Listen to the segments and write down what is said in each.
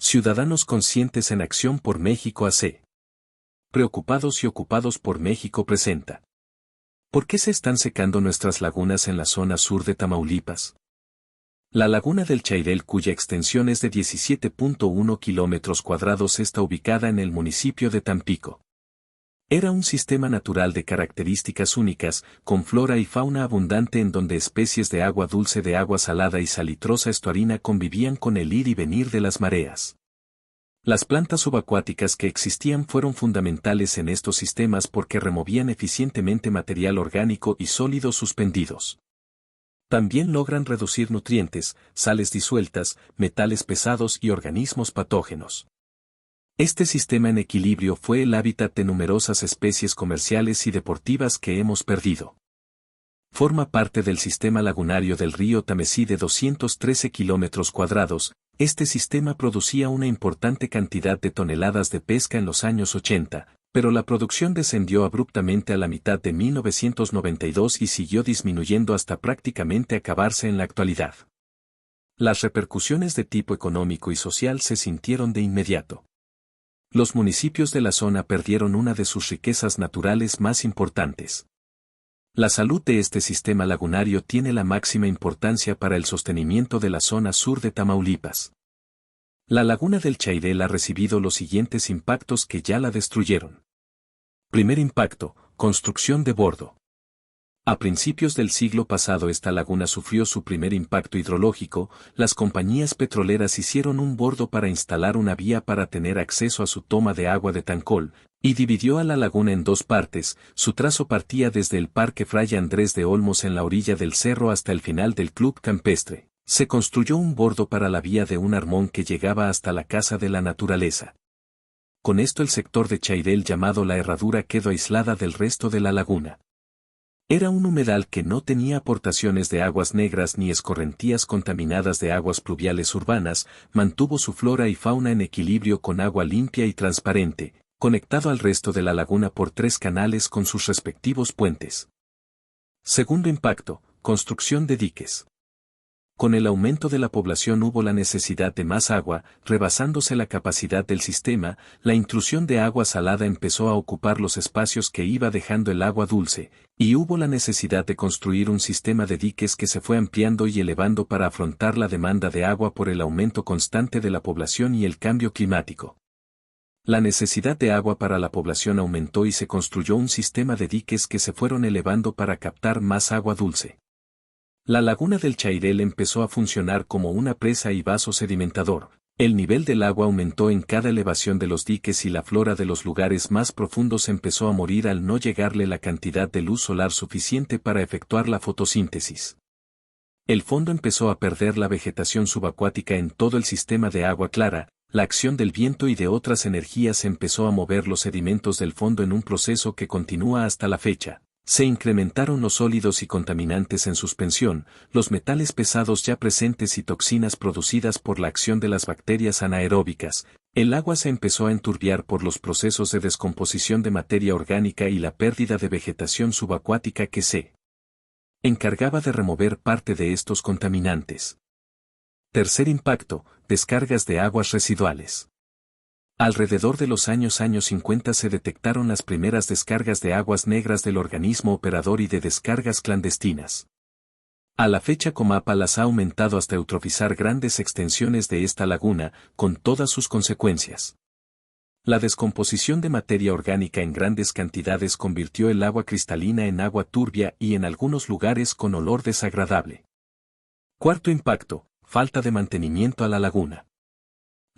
Ciudadanos conscientes en acción por México AC. Preocupados y ocupados por México presenta. ¿Por qué se están secando nuestras lagunas en la zona sur de Tamaulipas? La laguna del Chairel, cuya extensión es de 17.1 kilómetros cuadrados, está ubicada en el municipio de Tampico. Era un sistema natural de características únicas, con flora y fauna abundante en donde especies de agua dulce, de agua salada y salitrosa estuarina convivían con el ir y venir de las mareas. Las plantas subacuáticas que existían fueron fundamentales en estos sistemas porque removían eficientemente material orgánico y sólidos suspendidos. También logran reducir nutrientes, sales disueltas, metales pesados y organismos patógenos. Este sistema en equilibrio fue el hábitat de numerosas especies comerciales y deportivas que hemos perdido. Forma parte del sistema lagunario del río Tamesí de 213 kilómetros cuadrados. Este sistema producía una importante cantidad de toneladas de pesca en los años 80, pero la producción descendió abruptamente a la mitad de 1992 y siguió disminuyendo hasta prácticamente acabarse en la actualidad. Las repercusiones de tipo económico y social se sintieron de inmediato. Los municipios de la zona perdieron una de sus riquezas naturales más importantes. La salud de este sistema lagunario tiene la máxima importancia para el sostenimiento de la zona sur de Tamaulipas. La laguna del Chairel ha recibido los siguientes impactos que ya la destruyeron. Primer impacto: construcción de bordo. A principios del siglo pasado esta laguna sufrió su primer impacto hidrológico. Las compañías petroleras hicieron un bordo para instalar una vía para tener acceso a su toma de agua de Tancol, y dividió a la laguna en dos partes. Su trazo partía desde el Parque Fray Andrés de Olmos en la orilla del cerro hasta el final del Club Campestre. Se construyó un bordo para la vía de un armón que llegaba hasta la Casa de la Naturaleza. Con esto el sector de Chairel llamado La Herradura quedó aislada del resto de la laguna. Era un humedal que no tenía aportaciones de aguas negras ni escorrentías contaminadas de aguas pluviales urbanas, mantuvo su flora y fauna en equilibrio con agua limpia y transparente, conectado al resto de la laguna por 3 canales con sus respectivos puentes. Segundo impacto: construcción de diques. Con el aumento de la población hubo la necesidad de más agua, rebasándose la capacidad del sistema. La intrusión de agua salada empezó a ocupar los espacios que iba dejando el agua dulce, y hubo la necesidad de construir un sistema de diques que se fue ampliando y elevando para afrontar la demanda de agua por el aumento constante de la población y el cambio climático. La necesidad de agua para la población aumentó y se construyó un sistema de diques que se fueron elevando para captar más agua dulce. La laguna del Chairel empezó a funcionar como una presa y vaso sedimentador. El nivel del agua aumentó en cada elevación de los diques y la flora de los lugares más profundos empezó a morir al no llegarle la cantidad de luz solar suficiente para efectuar la fotosíntesis. El fondo empezó a perder la vegetación subacuática en todo el sistema de agua clara. La acción del viento y de otras energías empezó a mover los sedimentos del fondo en un proceso que continúa hasta la fecha. Se incrementaron los sólidos y contaminantes en suspensión, los metales pesados ya presentes y toxinas producidas por la acción de las bacterias anaeróbicas. El agua se empezó a enturbiar por los procesos de descomposición de materia orgánica y la pérdida de vegetación subacuática que se encargaba de remover parte de estos contaminantes. Tercer impacto: descargas de aguas residuales. Alrededor de los años 50 se detectaron las primeras descargas de aguas negras del organismo operador y de descargas clandestinas. A la fecha Comapa las ha aumentado hasta eutrofizar grandes extensiones de esta laguna, con todas sus consecuencias. La descomposición de materia orgánica en grandes cantidades convirtió el agua cristalina en agua turbia y en algunos lugares con olor desagradable. Cuarto impacto: falta de mantenimiento a la laguna.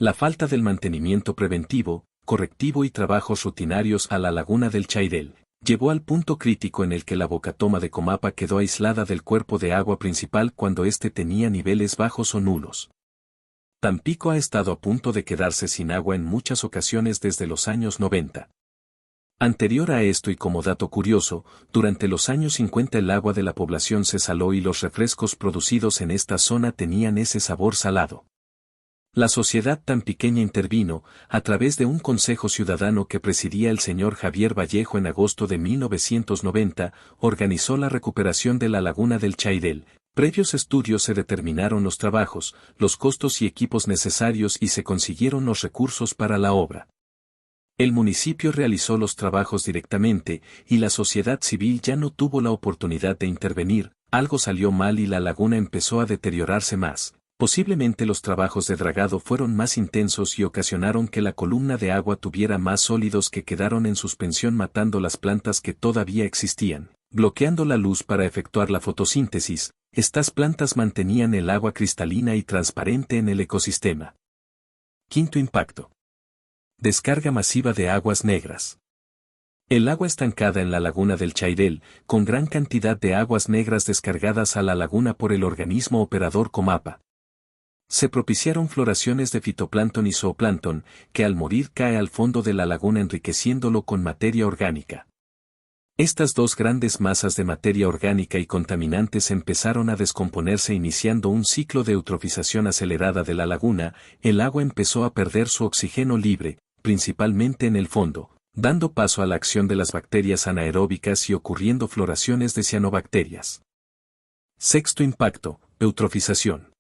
La falta del mantenimiento preventivo, correctivo y trabajos rutinarios a la laguna del Chairel llevó al punto crítico en el que la bocatoma de Comapa quedó aislada del cuerpo de agua principal cuando éste tenía niveles bajos o nulos. Tampico ha estado a punto de quedarse sin agua en muchas ocasiones desde los años 90. Anterior a esto y como dato curioso, durante los años 50 el agua de la población se saló y los refrescos producidos en esta zona tenían ese sabor salado. La sociedad tan pequeña intervino, a través de un consejo ciudadano que presidía el señor Javier Vallejo en agosto de 1990, organizó la recuperación de la laguna del Chairel, Previos estudios se determinaron los trabajos, los costos y equipos necesarios y se consiguieron los recursos para la obra. El municipio realizó los trabajos directamente y la sociedad civil ya no tuvo la oportunidad de intervenir, algo salió mal y la laguna empezó a deteriorarse más. Posiblemente los trabajos de dragado fueron más intensos y ocasionaron que la columna de agua tuviera más sólidos que quedaron en suspensión matando las plantas que todavía existían, bloqueando la luz para efectuar la fotosíntesis. Estas plantas mantenían el agua cristalina y transparente en el ecosistema. Quinto impacto. Descarga masiva de aguas negras. El agua estancada en la laguna del Chairel, con gran cantidad de aguas negras descargadas a la laguna por el organismo operador Comapa. Se propiciaron floraciones de fitoplancton y zooplancton, que al morir cae al fondo de la laguna enriqueciéndolo con materia orgánica. Estas dos grandes masas de materia orgánica y contaminantes empezaron a descomponerse iniciando un ciclo de eutrofización acelerada de la laguna, el agua empezó a perder su oxígeno libre, principalmente en el fondo, dando paso a la acción de las bacterias anaeróbicas y ocurriendo floraciones de cianobacterias. Sexto impacto, eutrofización.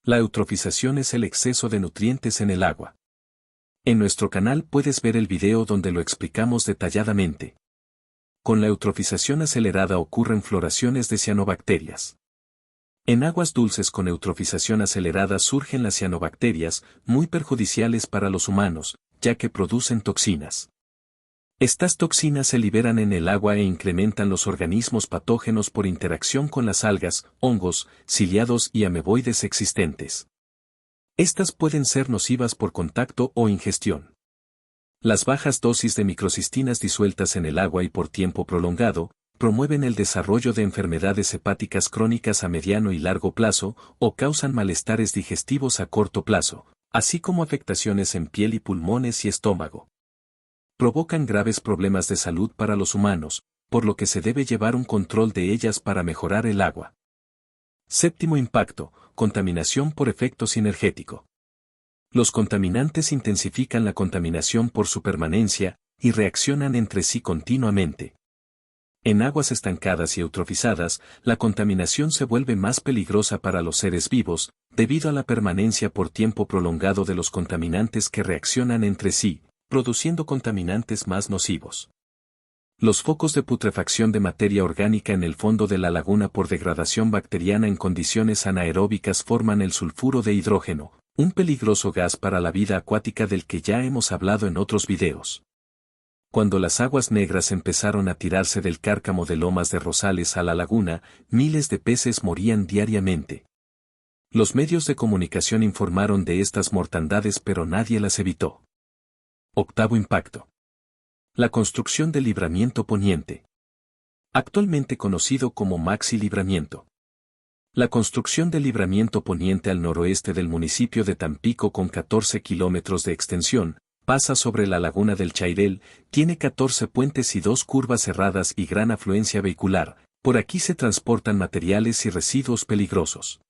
La eutrofización es el exceso de nutrientes en el agua. En nuestro canal puedes ver el video donde lo explicamos detalladamente. Con la eutrofización acelerada ocurren floraciones de cianobacterias. En aguas dulces con eutrofización acelerada surgen las cianobacterias, muy perjudiciales para los humanos, ya que producen toxinas. Estas toxinas se liberan en el agua e incrementan los organismos patógenos por interacción con las algas, hongos, ciliados y ameboides existentes. Estas pueden ser nocivas por contacto o ingestión. Las bajas dosis de microcistinas disueltas en el agua y por tiempo prolongado, promueven el desarrollo de enfermedades hepáticas crónicas a mediano y largo plazo o causan malestares digestivos a corto plazo, así como afectaciones en piel y pulmones y estómago. Provocan graves problemas de salud para los humanos, por lo que se debe llevar un control de ellas para mejorar el agua. Séptimo impacto, contaminación por efecto sinergético. Los contaminantes intensifican la contaminación por su permanencia y reaccionan entre sí continuamente. En aguas estancadas y eutrofizadas, la contaminación se vuelve más peligrosa para los seres vivos, debido a la permanencia por tiempo prolongado de los contaminantes que reaccionan entre sí, produciendo contaminantes más nocivos. Los focos de putrefacción de materia orgánica en el fondo de la laguna por degradación bacteriana en condiciones anaeróbicas forman el sulfuro de hidrógeno, un peligroso gas para la vida acuática del que ya hemos hablado en otros videos. Cuando las aguas negras empezaron a tirarse del cárcamo de Lomas de Rosales a la laguna, miles de peces morían diariamente. Los medios de comunicación informaron de estas mortandades pero nadie las evitó. Octavo impacto. La construcción del libramiento poniente. Actualmente conocido como Maxi Libramiento. La construcción del libramiento poniente al noroeste del municipio de Tampico con 14 kilómetros de extensión, pasa sobre la laguna del Chairel, tiene 14 puentes y 2 curvas cerradas y gran afluencia vehicular, por aquí se transportan materiales y residuos peligrosos.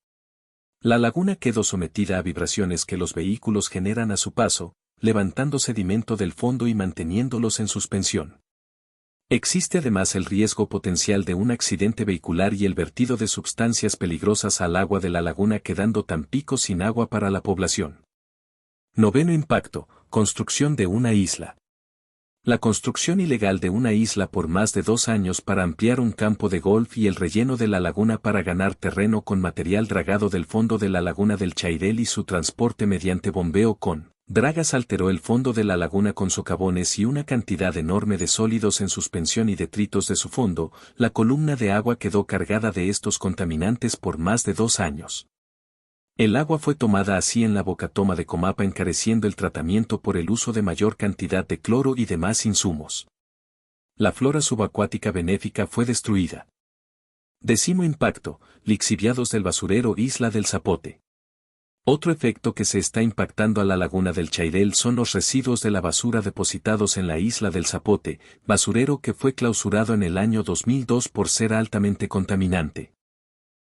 La laguna quedó sometida a vibraciones que los vehículos generan a su paso, levantando sedimento del fondo y manteniéndolos en suspensión. Existe además el riesgo potencial de un accidente vehicular y el vertido de sustancias peligrosas al agua de la laguna quedando Tampico sin agua para la población. Noveno impacto, construcción de una isla. La construcción ilegal de una isla por más de 2 años para ampliar un campo de golf y el relleno de la laguna para ganar terreno con material dragado del fondo de la laguna del Chairel y su transporte mediante bombeo con dragas alteró el fondo de la laguna con socavones y una cantidad enorme de sólidos en suspensión y detritos de su fondo, la columna de agua quedó cargada de estos contaminantes por más de 2 años. El agua fue tomada así en la bocatoma de Comapa encareciendo el tratamiento por el uso de mayor cantidad de cloro y demás insumos. La flora subacuática benéfica fue destruida. Décimo impacto, lixiviados del basurero Isla del Zapote. Otro efecto que se está impactando a la laguna del Chairel son los residuos de la basura depositados en la Isla del Zapote, basurero que fue clausurado en el año 2002 por ser altamente contaminante.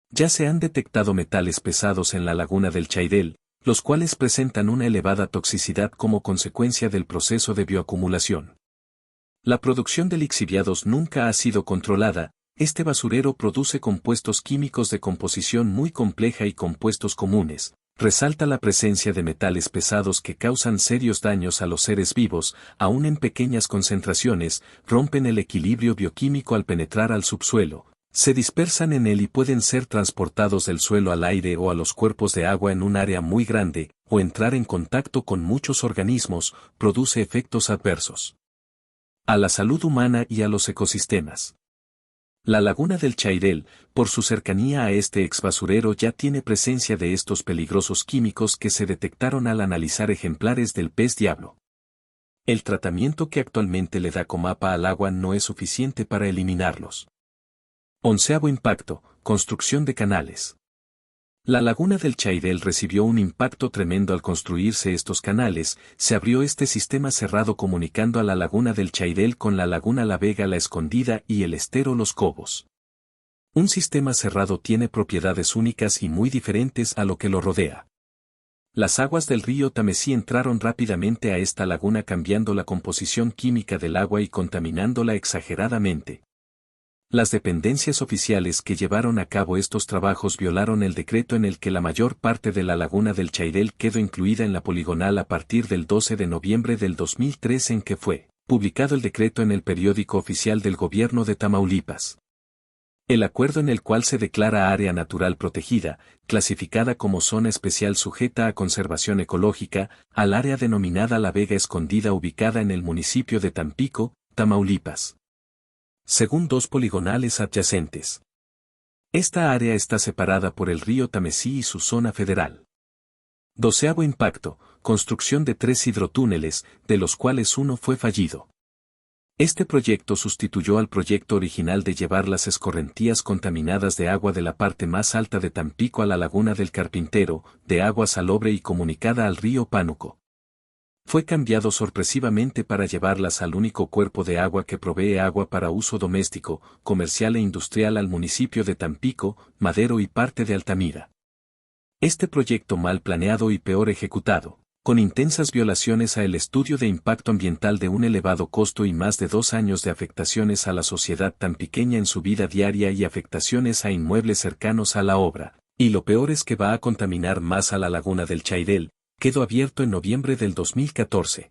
Ya se han detectado metales pesados en la laguna del Chairel, los cuales presentan una elevada toxicidad como consecuencia del proceso de bioacumulación. La producción de lixiviados nunca ha sido controlada, Este basurero produce compuestos químicos de composición muy compleja y compuestos comunes. Resalta la presencia de metales pesados que causan serios daños a los seres vivos, aún en pequeñas concentraciones, rompen el equilibrio bioquímico al penetrar al subsuelo, se dispersan en él y pueden ser transportados del suelo al aire o a los cuerpos de agua en un área muy grande, o entrar en contacto con muchos organismos, produce efectos adversos a la salud humana y a los ecosistemas. La laguna del Chairel, por su cercanía a este exbasurero, ya tiene presencia de estos peligrosos químicos que se detectaron al analizar ejemplares del pez diablo. El tratamiento que actualmente le da Comapa al agua no es suficiente para eliminarlos. 11º impacto, construcción de canales. La laguna del Chairel recibió un impacto tremendo al construirse estos canales. Se abrió este sistema cerrado comunicando a la laguna del Chairel con la laguna La Vega La Escondida y el estero Los Cobos. Un sistema cerrado tiene propiedades únicas y muy diferentes a lo que lo rodea. Las aguas del río Tamesí entraron rápidamente a esta laguna, cambiando la composición química del agua y contaminándola exageradamente. Las dependencias oficiales que llevaron a cabo estos trabajos violaron el decreto en el que la mayor parte de la laguna del Chairel quedó incluida en la poligonal a partir del 12 de noviembre del 2003, en que fue publicado el decreto en el periódico oficial del gobierno de Tamaulipas. El acuerdo en el cual se declara área natural protegida, clasificada como zona especial sujeta a conservación ecológica, al área denominada La Vega Escondida, ubicada en el municipio de Tampico, Tamaulipas, según dos poligonales adyacentes. Esta área está separada por el río Tamesí y su zona federal. 12º impacto, construcción de 3 hidrotúneles, de los cuales uno fue fallido. Este proyecto sustituyó al proyecto original de llevar las escorrentías contaminadas de agua de la parte más alta de Tampico a la laguna del Carpintero, de agua salobre y comunicada al río Pánuco. Fue cambiado sorpresivamente para llevarlas al único cuerpo de agua que provee agua para uso doméstico, comercial e industrial al municipio de Tampico, Madero y parte de Altamira. Este proyecto, mal planeado y peor ejecutado, con intensas violaciones a el estudio de impacto ambiental, de un elevado costo y más de 2 años de afectaciones a la sociedad tampiqueña en su vida diaria y afectaciones a inmuebles cercanos a la obra, y lo peor es que va a contaminar más a la laguna del Chairel, quedó abierto en noviembre del 2014.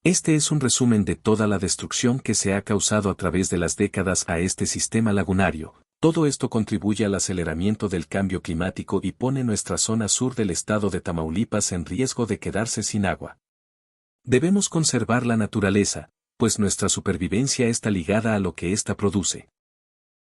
Este es un resumen de toda la destrucción que se ha causado a través de las décadas a este sistema lagunario. Todo esto contribuye al aceleramiento del cambio climático y pone nuestra zona sur del estado de Tamaulipas en riesgo de quedarse sin agua. Debemos conservar la naturaleza, pues nuestra supervivencia está ligada a lo que ésta produce.